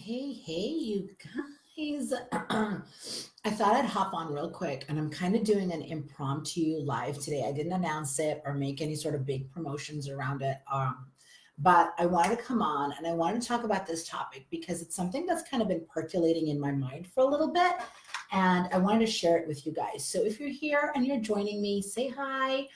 Hey, you guys. I thought I'd hop on real quick and I'm kind of doing an impromptu live today. I didn't announce it or make any sort of big promotions around it. But I wanted to come on and I wanted to talk about this topic because it's something that's kind of been percolating in my mind for a little bit. And I wanted to share it with you guys. So if you're here and you're joining me, say hi.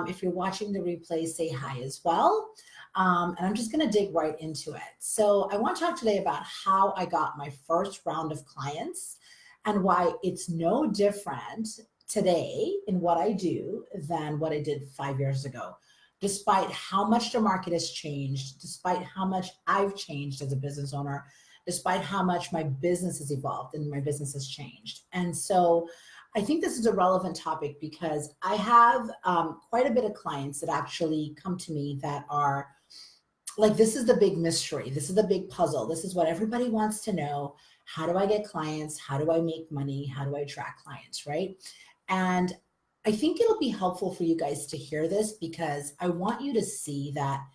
If you're watching the replay, say hi as well. And I'm just going to dig right into it. So, I want to talk today about how I got my first round of clients and why it's no different today in what I do than what I did 5 years ago. Despite how much the market has changed, despite how much I've changed as a business owner, despite how much my business has evolved and my business has changed. And so, I think this is a relevant topic because I have quite a bit of clients that actually come to me that are like, this is the big mystery, this is the big puzzle, this is what everybody wants to know. How do I get clients? How do I make money? How do I attract clients, right? And I think it'll be helpful for you guys to hear this because I want you to see that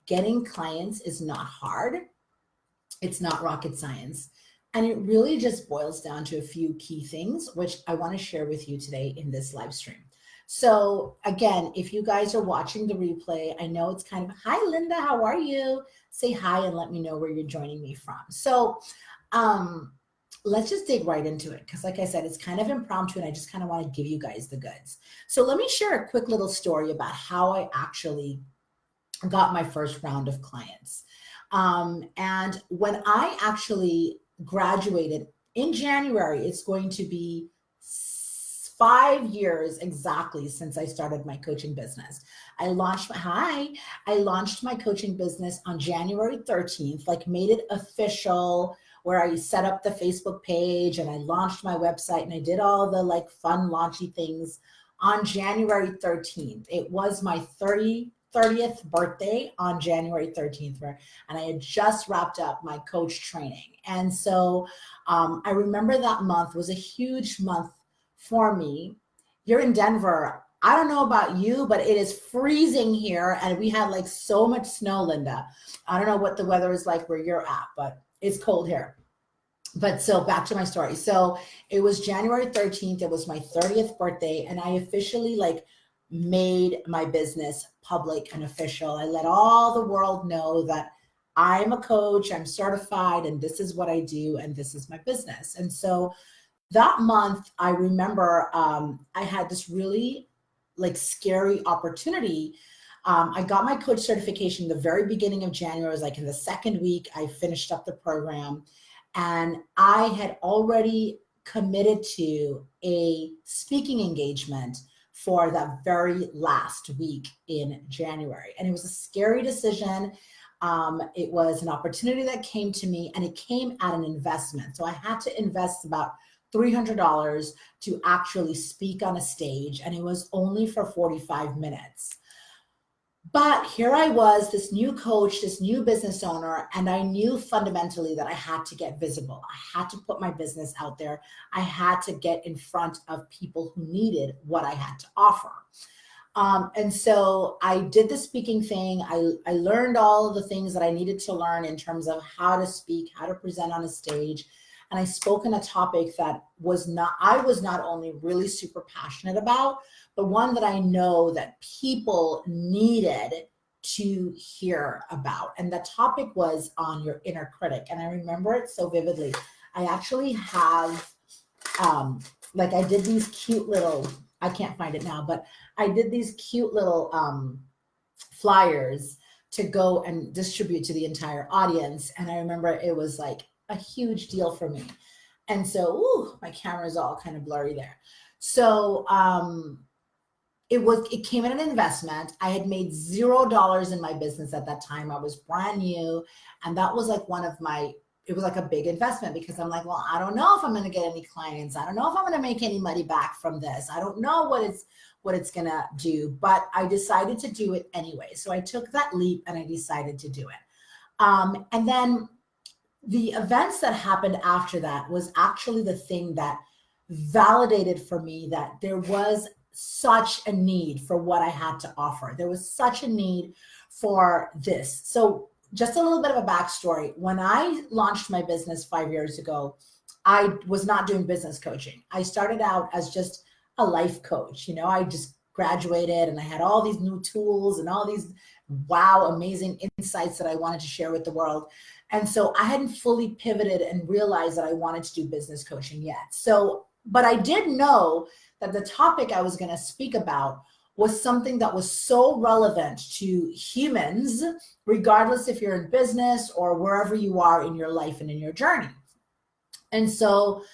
getting clients is not hard. It's not rocket science. And it really just boils down to a few key things, which I want to share with you today in this live stream. So, again, if you guys are watching the replay, I know it's kind of, hi, Linda, how are you? Say hi and let me know where you're joining me from. So, um, let's just dig right into it because, like I said, it's kind of impromptu and I just kind of want to give you guys the goods. So, let me share a quick little story about how I actually got my first round of clients. And when I actually graduated in January, it's going to be 5 years exactly since I started my coaching business. I launched my coaching business on January 13th, like made it official where I set up the Facebook page and I launched my website and I did all the like fun launchy things on January 13th. It was my 30th birthday on January 13th, and I had just wrapped up my coach training. And so I remember that month was a huge month for me. You're in Denver. I don't know about you, but it is freezing here. And we had like so much snow, Linda. I don't know what the weather is like where you're at, but it's cold here. But so back to my story. So it was January 13th. It was my 30th birthday. And I officially like made my business public and official. I let all the world know that I'm a coach, I'm certified, and this is what I do, and this is my business. And so that month, I remember I had this really like scary opportunity. I got my coach certification the very beginning of January. It was like in the second week, I finished up the program. And I had already committed to a speaking engagement for that very last week in January. And it was a scary decision. It was an opportunity that came to me and it came at an investment. So I had to invest about $300 to actually speak on a stage, and it was only for 45 minutes. But here I was, this new coach, this new business owner, and I knew fundamentally that I had to get visible. I had to put my business out there. I had to get in front of people who needed what I had to offer. And so I did the speaking thing. I learned all of the things that I needed to learn in terms of how to speak, how to present on a stage. And I spoke on a topic that I was not only really super passionate about, but one that I know that people needed to hear about. And the topic was on your inner critic. And I remember it so vividly. I actually have, like I did these cute little, I can't find it now, but I did these cute little flyers to go and distribute to the entire audience. And I remember it was like a huge deal for me. And so, my camera's all kind of blurry there. So, it came at an investment. I had made $0 in my business at that time. I was brand new. And that was like it was like a big investment because I'm like, well, I don't know if I'm going to get any clients. I don't know if I'm going to make any money back from this. I don't know what it's going to do, but I decided to do it anyway. So I took that leap and I decided to do it. And then the events that happened after that was actually the thing that validated for me that there was such a need for what I had to offer. There was such a need for this. So just a little bit of a backstory. When I launched my business 5 years ago, I was not doing business coaching. I started out as just a life coach. I just graduated and I had all these new tools and all these wow, amazing insights that I wanted to share with the world. And so I hadn't fully pivoted and realized that I wanted to do business coaching yet. So, but I did know that the topic I was going to speak about was something that was so relevant to humans, regardless if you're in business or wherever you are in your life and in your journey. And so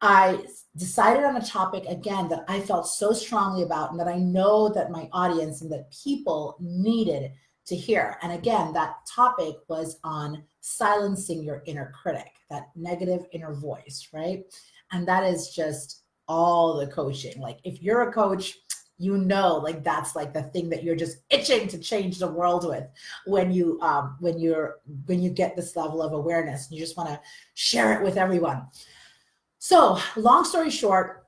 I decided on a topic, again, that I felt so strongly about and that I know that my audience and that people needed to hear. And again, that topic was on silencing your inner critic, that negative inner voice, right? And that is just all the coaching. Like if you're a coach, like that's like the thing that you're just itching to change the world with when you get this level of awareness and you just want to share it with everyone. So long story short,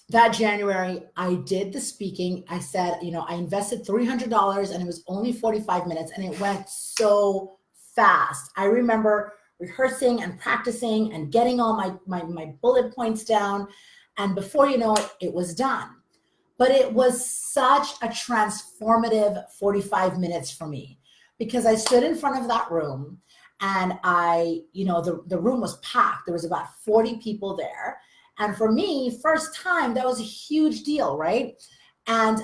that January, I did the speaking. I said, I invested $300 and it was only 45 minutes and it went so fast. I remember rehearsing and practicing and getting all my bullet points down. And before you know it, it was done. But it was such a transformative 45 minutes for me because I stood in front of that room and the room was packed. There was about 40 people there. And for me, first time, that was a huge deal, right? And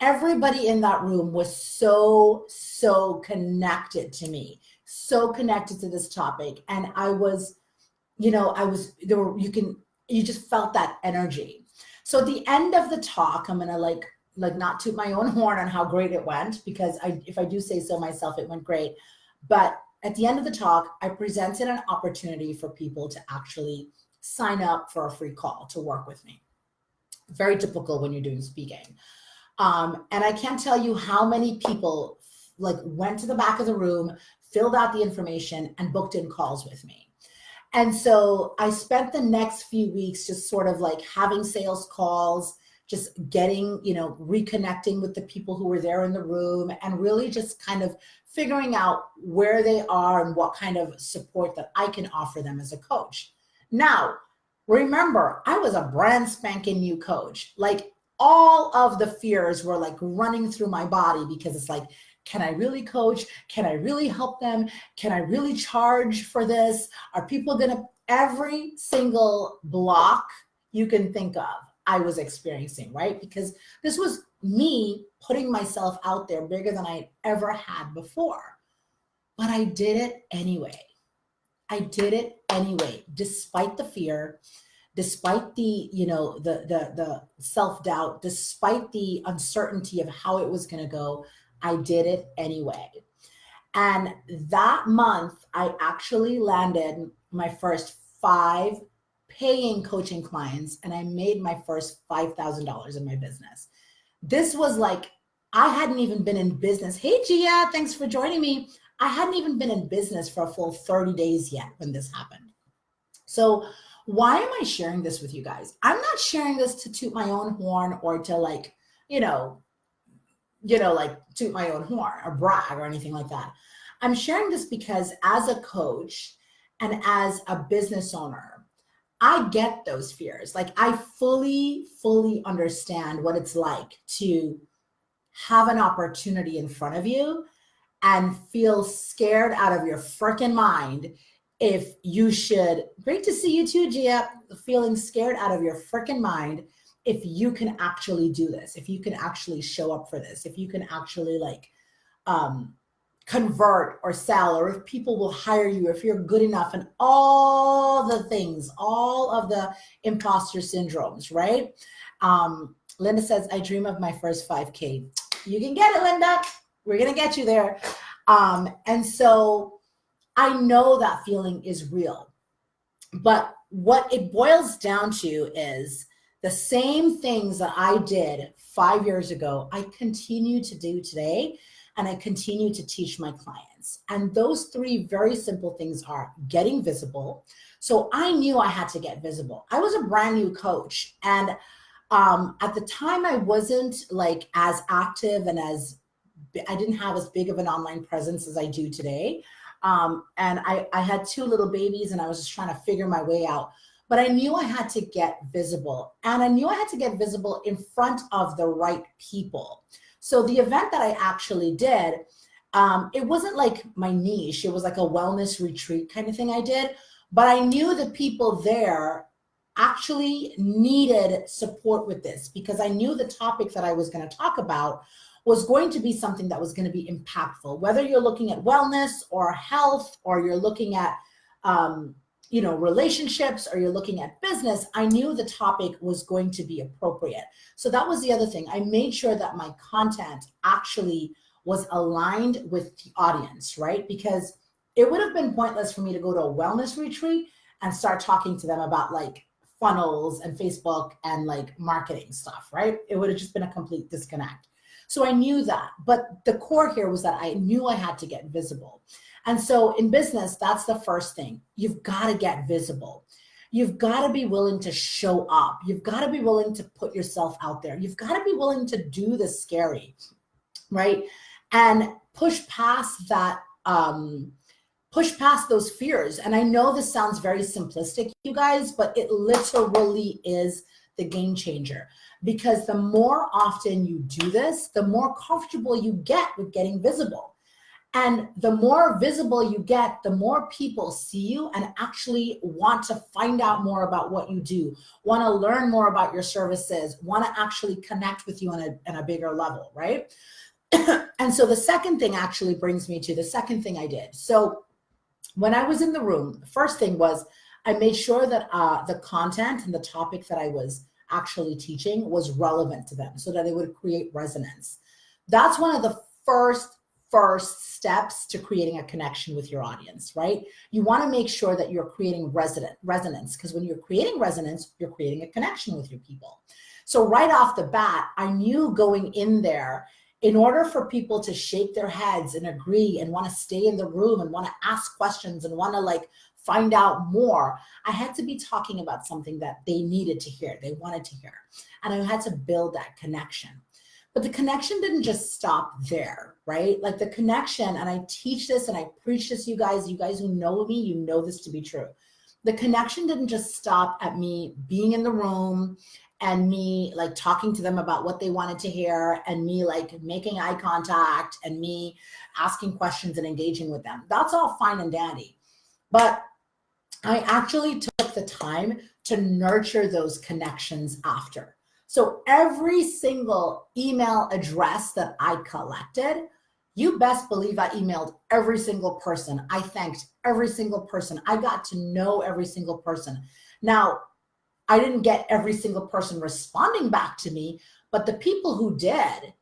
everybody in that room was so connected to me, so connected to this topic. And you just felt that energy. So at the end of the talk, I'm gonna like not toot my own horn on how great it went, because if I do say so myself, it went great. But at the end of the talk, I presented an opportunity for people to actually sign up for a free call to work with me. Very typical when you're doing speaking. And I can't tell you how many people went to the back of the room, filled out the information, and booked in calls with me. And so I spent the next few weeks just sort of having sales calls, just getting, reconnecting with the people who were there in the room and really just kind of figuring out where they are and what kind of support that I can offer them as a coach. Now, remember, I was a brand spanking new coach. All of the fears were running through my body because it's can I really coach? Can I really help them? Can I really charge for this? Are people every single block you can think of, I was experiencing, right? Because this was me putting myself out there bigger than I ever had before. But I did it anyway. Despite the fear, despite the, the self-doubt, despite the uncertainty of how it was going to go. I did it anyway. And that month, I actually landed my first 5 paying coaching clients, and I made my first $5,000 in my business. This was I hadn't even been in business. Hey, Gia, thanks for joining me. I hadn't even been in business for a full 30 days yet when this happened. So why am I sharing this with you guys? I'm not sharing this to toot my own horn or to toot my own horn or brag or anything like that. I'm sharing this because as a coach and as a business owner, I get those fears. I fully understand what it's like to have an opportunity in front of you and feel scared out of your freaking mind if you should. Great to see you too, Gia. Feeling scared out of your freaking mind if you can actually do this, if you can actually show up for this, if you can actually convert or sell, or if people will hire you, if you're good enough, and all the things, all of the imposter syndromes, right? Linda says, I dream of my first 5K. You can get it, Linda. We're going to get you there. And so I know that feeling is real. But what it boils down to is the same things that I did 5 years ago, I continue to do today, and I continue to teach my clients. And those 3 very simple things are getting visible. So I knew I had to get visible. I was a brand new coach. And at the time, I wasn't as active and as I didn't have as big of an online presence as I do today. And I had two little babies and I was just trying to figure my way out. But I knew I had to get visible, and I knew I had to get visible in front of the right people. So the event that I actually did, it wasn't like my niche. It was like a wellness retreat kind of thing I did. But I knew the people there actually needed support with this, because I knew the topic that I was going to talk about was going to be something that was going to be impactful. Whether you're looking at wellness or health, or you're looking at, relationships, or you're looking at business, I knew the topic was going to be appropriate. So that was the other thing. I made sure that my content actually was aligned with the audience, right? Because it would have been pointless for me to go to a wellness retreat and start talking to them about like funnels and Facebook and like marketing stuff, right? It would have just been a complete disconnect. So I knew that, but the core here was that I knew I had to get visible. And so in business, that's the first thing. You've got to get visible. You've got to be willing to show up. You've got to be willing to put yourself out there. You've got to be willing to do the scary, right? And push past that, push past those fears. And I know this sounds very simplistic, you guys, but it literally is the game changer. Because the more often you do this, the more comfortable you get with getting visible. And the more visible you get, the more people see you and actually want to find out more about what you do, want to learn more about your services, want to actually connect with you on a bigger level, right? And so the second thing actually brings me to the second thing I did. So when I was in the room, the first thing was I made sure that the content and the topic that I was actually teaching was relevant to them so that it would create resonance. That's one of the first steps to creating a connection with your audience, right? You want to make sure that you're creating resonance, because when you're creating resonance, you're creating a connection with your people. So right off the bat, I knew going in there, in order for people to shake their heads and agree and want to stay in the room and want to ask questions and want to like find out more, I had to be talking about something that they needed to hear, they wanted to hear. And I had to build that connection. But the connection didn't just stop there, right? Like the connection, and I teach this and I preach this, you guys who know me, you know this to be true. The connection didn't just stop at me being in the room and me like talking to them about what they wanted to hear and me like making eye contact and me asking questions and engaging with them. That's all fine and dandy. But I actually took the time to nurture those connections after. So every single email address that I collected, you best believe I emailed every single person. I thanked every single person. I got to know every single person. Now, I didn't get every single person responding back to me, but the people who did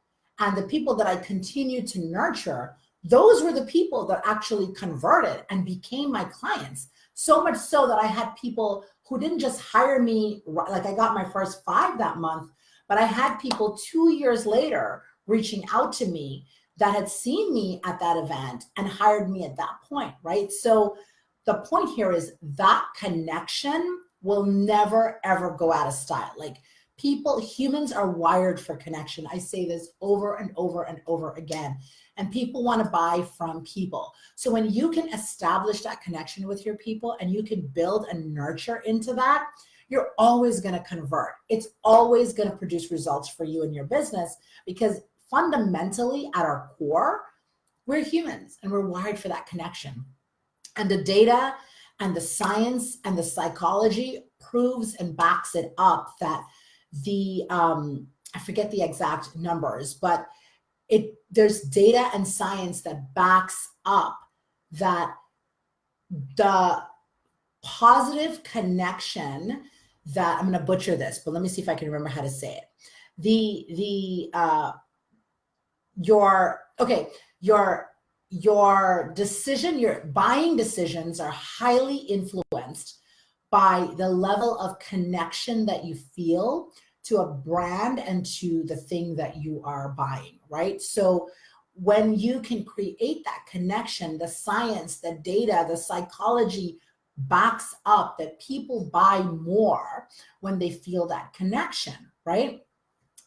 and the people that I continued to nurture, those were the people that actually converted and became my clients. So much so that I had people who didn't just hire me, like I got my first 5 that month, but I had people 2 years later reaching out to me that had seen me at that event and hired me at that point, right? So the point here is that connection will never, ever go out of style. Like humans are wired for connection. I say this over and over and over again. And people want to buy from people. So when you can establish that connection with your people and you can build and nurture into that, you're always going to convert. It's always going to produce results for you and your business, because fundamentally at our core, we're humans and we're wired for that connection. And the data and the science and the psychology proves and backs it up that I forget the exact numbers, but there's data and science that backs up that the positive connection that, I'm going to butcher this, but let me see if I can remember how to say it. Your decision, your buying decisions are highly influenced by the level of connection that you feel to a brand and to the thing that you are buying, right? So when you can create that connection, the science, the data, the psychology backs up that people buy more when they feel that connection, right?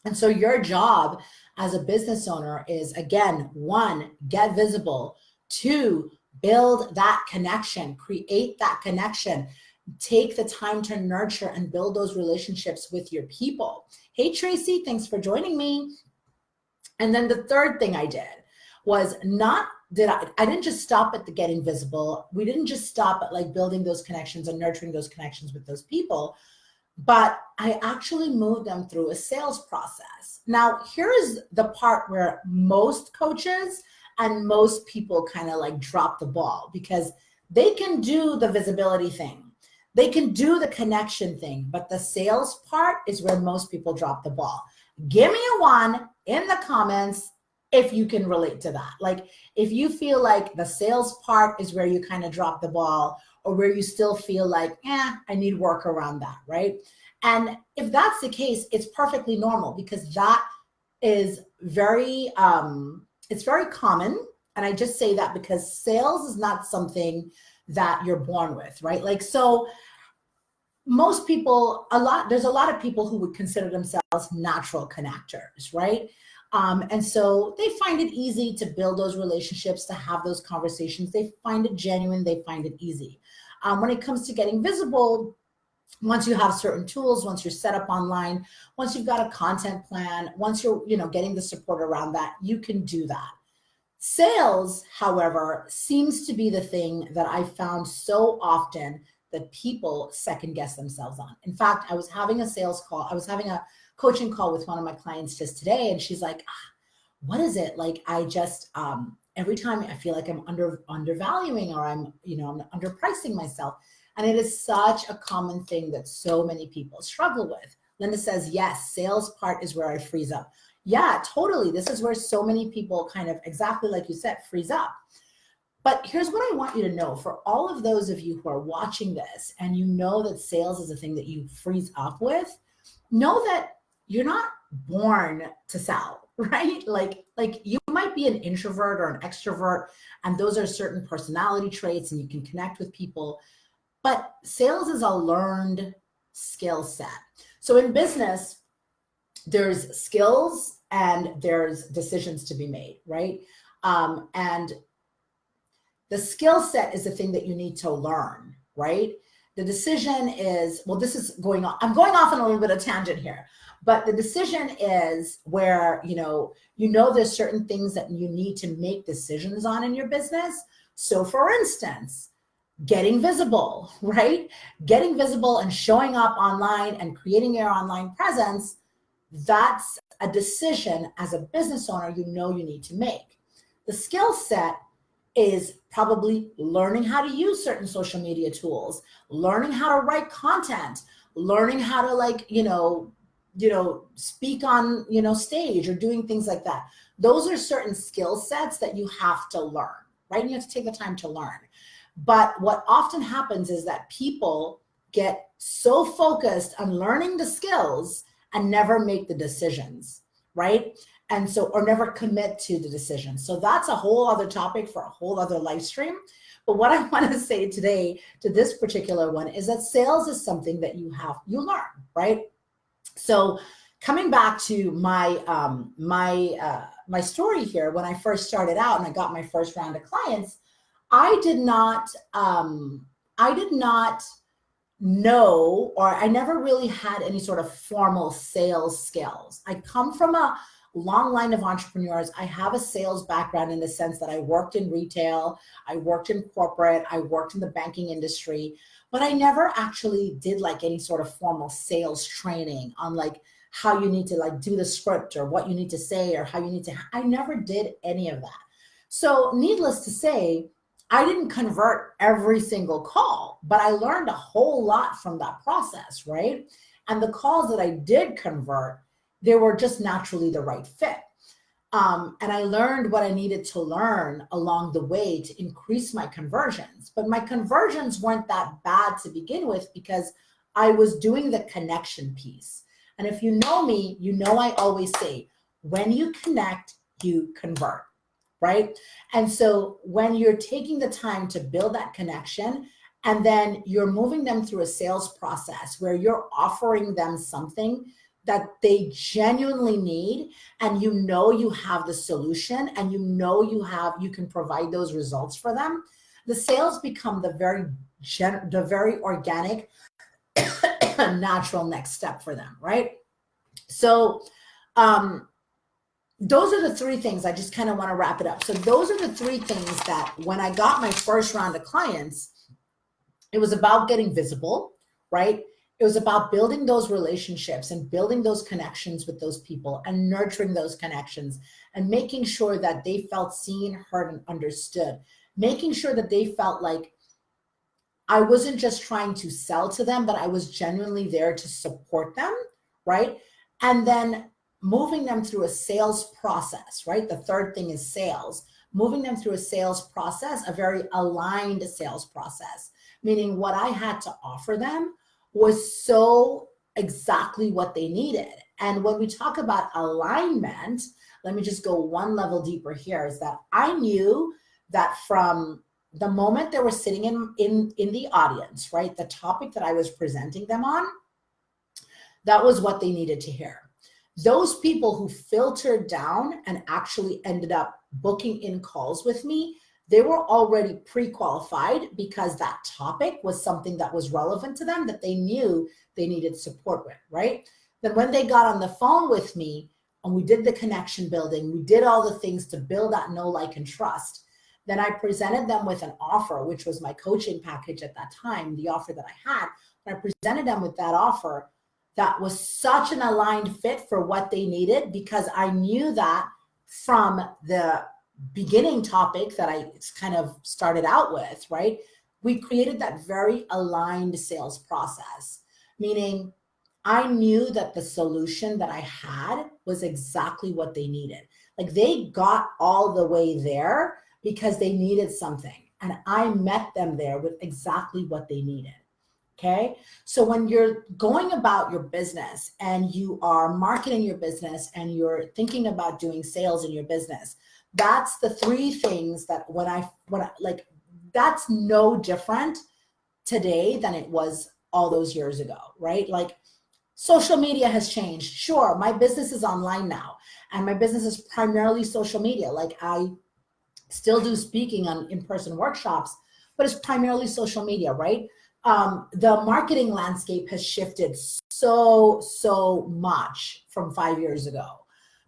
And so your job as a business owner is, again, 1, get visible. 2, build that connection, create that connection. Take the time to nurture and build those relationships with your people. Hey, Tracy, thanks for joining me. And then the third thing I did was I didn't just stop at the getting visible. We didn't just stop at like building those connections and nurturing those connections with those people, but I actually moved them through a sales process. Now, here is the part where most coaches and most people kind of like drop the ball, because they can do the visibility thing. They can do the connection thing, but the sales part is where most people drop the ball. Give me a 1 in the comments if you can relate to that. Like if you feel like the sales part is where you kind of drop the ball, or where you still feel like, I need work around that, right? And if that's the case, it's perfectly normal, because that is it's very common. And I just say that because sales is not something that you're born with, right? Like, so most people, there's a lot of people who would consider themselves natural connectors, right? And so they find it easy to build those relationships, to have those conversations. They find it genuine. They find it easy. When it comes to getting visible, once you have certain tools, once you're set up online, once you've got a content plan, once you're, getting the support around that, you can do that. Sales, however, seems to be the thing that I found so often that people second guess themselves on. In fact, I was having a coaching call with one of my clients just today, and she's like, what is it? Like, I just, every time I feel like I'm undervaluing, or I'm underpricing myself. And it is such a common thing that so many people struggle with. Linda says, yes, sales part is where I freeze up. Yeah, totally. This is where so many people kind of, exactly like you said, freeze up. But here's what I want you to know. For all of those of you who are watching this and you know that sales is a thing that you freeze up with, know that you're not born to sell, right? Like you might be an introvert or an extrovert, and those are certain personality traits, and you can connect with people. But sales is a learned skill set. So in business, there's skills and there's decisions to be made, right? And the skill set is the thing that you need to learn, right? The decision is, well, this is going on. I'm going off on a little bit of tangent here, but the decision is where, there's certain things that you need to make decisions on in your business. So for instance, getting visible, right? Getting visible and showing up online and creating your online presence, that's a decision as a business owner you need to make. The skill set is probably learning how to use certain social media tools, learning how to write content, learning how to speak on, stage, or doing things like that. Those are certain skill sets that you have to learn, right? And you have to take the time to learn. But what often happens is that people get so focused on learning the skills and never make the decisions, right? And so, or never commit to the decision. So that's a whole other topic for a whole other live stream. But what I want to say today to this particular one is that sales is something that you learn, right? So coming back to my story here, when I first started out and I got my first round of clients, I did not know, or I never really had any sort of formal sales skills. I come from a long line of entrepreneurs. I have a sales background in the sense that I worked in retail, I worked in corporate, I worked in the banking industry, but I never actually did like any sort of formal sales training on like how you need to like do the script, or what you need to say, or how you need to, I never did any of that. So needless to say, I didn't convert every single call, but I learned a whole lot from that process, right? And the calls that I did convert, they were just naturally the right fit. And I learned what I needed to learn along the way to increase my conversions. But my conversions weren't that bad to begin with, because I was doing the connection piece. And if you know me, you know I always say, when you connect, you convert, right? And so when you're taking the time to build that connection, and then you're moving them through a sales process where you're offering them something that they genuinely need, and you know you have the solution, and you know you can provide those results for them, the sales become the very organic natural next step for them, right? So those are the three things. I just kind of want to wrap it up. So those are the three things that when I got my first round of clients, it was about getting visible, right? It was about building those relationships and building those connections with those people and nurturing those connections and making sure that they felt seen, heard, and understood. Making sure that they felt like I wasn't just trying to sell to them, but I was genuinely there to support them, right? And then moving them through a sales process, right? The third thing is sales. Moving them through a sales process, a very aligned sales process, meaning what I had to offer them was so exactly what they needed. And when we talk about alignment, let me just go one level deeper here, is that I knew that from the moment they were sitting in the audience, right, the topic that I was presenting them on, that was what they needed to hear. Those people who filtered down and actually ended up booking in calls with me, they were already pre-qualified because that topic was something that was relevant to them, that they knew they needed support with, right? Then when they got on the phone with me and we did the connection building, we did all the things to build that know, like, and trust, then I presented them with an offer, which was my coaching package at that time, the offer that I had. When I presented them with that offer, that was such an aligned fit for what they needed, because I knew that from the beginning topic that I kind of started out with, right? We created that very aligned sales process, meaning I knew that the solution that I had was exactly what they needed. Like, they got all the way there because they needed something, and I met them there with exactly what they needed. Okay. So when you're going about your business and you are marketing your business and you're thinking about doing sales in your business, that's the three things that when I like, that's no different today than it was all those years ago, right? Like, social media has changed. Sure, my business is online now, and my business is primarily social media. Like, I still do speaking on in-person workshops, but it's primarily social media, right? The marketing landscape has shifted so much from 5 years ago.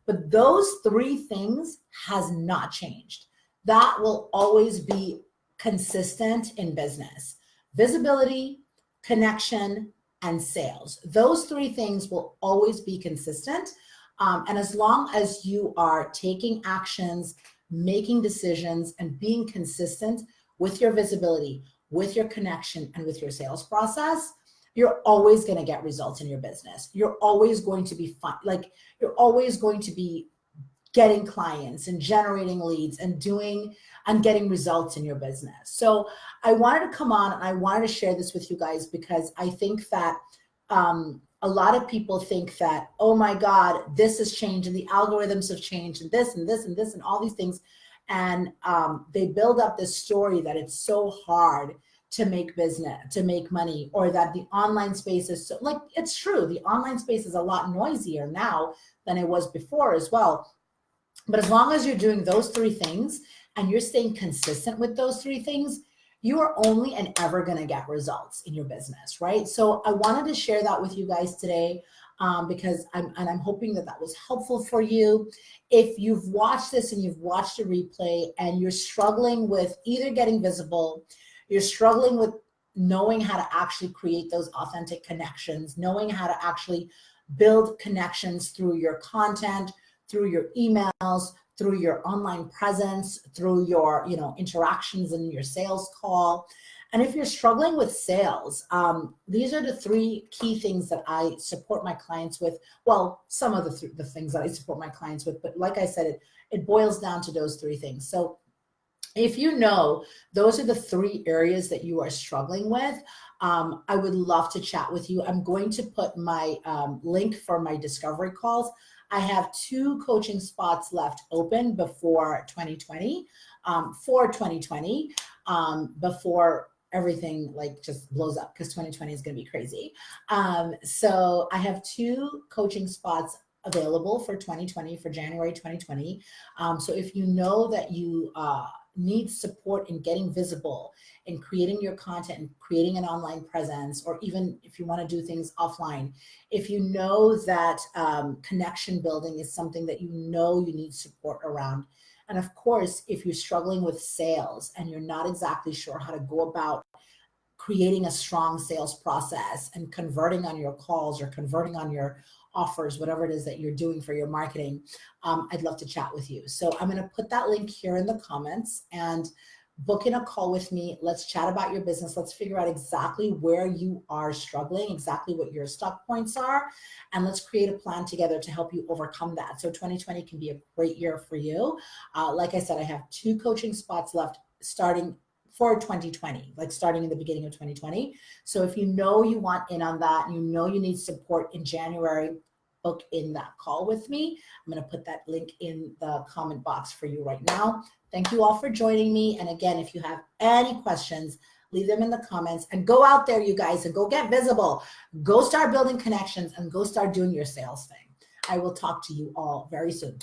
But those three things has not changed. That will always be consistent in business: visibility, connection, and sales. Those three things will always be consistent. And as long as you are taking actions, making decisions, and being consistent with your visibility, with your connection, and with your sales process, you're always going to get results in your business. You're always going to be fun. Like, you're always going to be getting clients and generating leads and getting results in your business. So I wanted to come on and I wanted to share this with you guys, because I think that a lot of people think that, oh my God, this has changed and the algorithms have changed and this and this and this and all these things. And they build up this story that it's so hard to make business, to make money, or that the online space is so, like, it's true. The online space is a lot noisier now than it was before as well. But as long as you're doing those three things and you're staying consistent with those three things, you are only and ever going to get results in your business, right? So I wanted to share that with you guys today, because I'm hoping that that was helpful for you. If you've watched this and you've watched a replay and you're struggling with either getting visible, you're struggling with knowing how to actually create those authentic connections, knowing how to actually build connections through your content, through your emails, through your online presence, through your, interactions in your sales call. And if you're struggling with sales, these are the three key things that I support my clients with. Well, some of the things that I support my clients with, but like I said, it boils down to those three things. So if you know those are the three areas that you are struggling with, I would love to chat with you. I'm going to put my link for my discovery calls. I have 2 coaching spots left open before 2020, before everything like just blows up, because 2020 is going to be crazy. So I have 2 coaching spots available for 2020, for January 2020. So if you know that you need support in getting visible, in creating your content and creating an online presence, or even if you want to do things offline, if you know that connection building is something that you know you need support around, and of course, if you're struggling with sales and you're not exactly sure how to go about creating a strong sales process and converting on your calls or converting on your offers, whatever it is that you're doing for your marketing, I'd love to chat with you. So I'm going to put that link here in the comments, and book in a call with me. Let's chat about your business. Let's figure out exactly where you are struggling, exactly what your stuck points are, and let's create a plan together to help you overcome that. So 2020 can be a great year for you. Like I said, I have 2 coaching spots left starting for 2020, like starting in the beginning of 2020. So if you know you want in on that, you know you need support in January, book in that call with me. I'm going to put that link in the comment box for you right now. Thank you all for joining me. And again, if you have any questions, leave them in the comments, and go out there, you guys, and go get visible. Go start building connections and go start doing your sales thing. I will talk to you all very soon.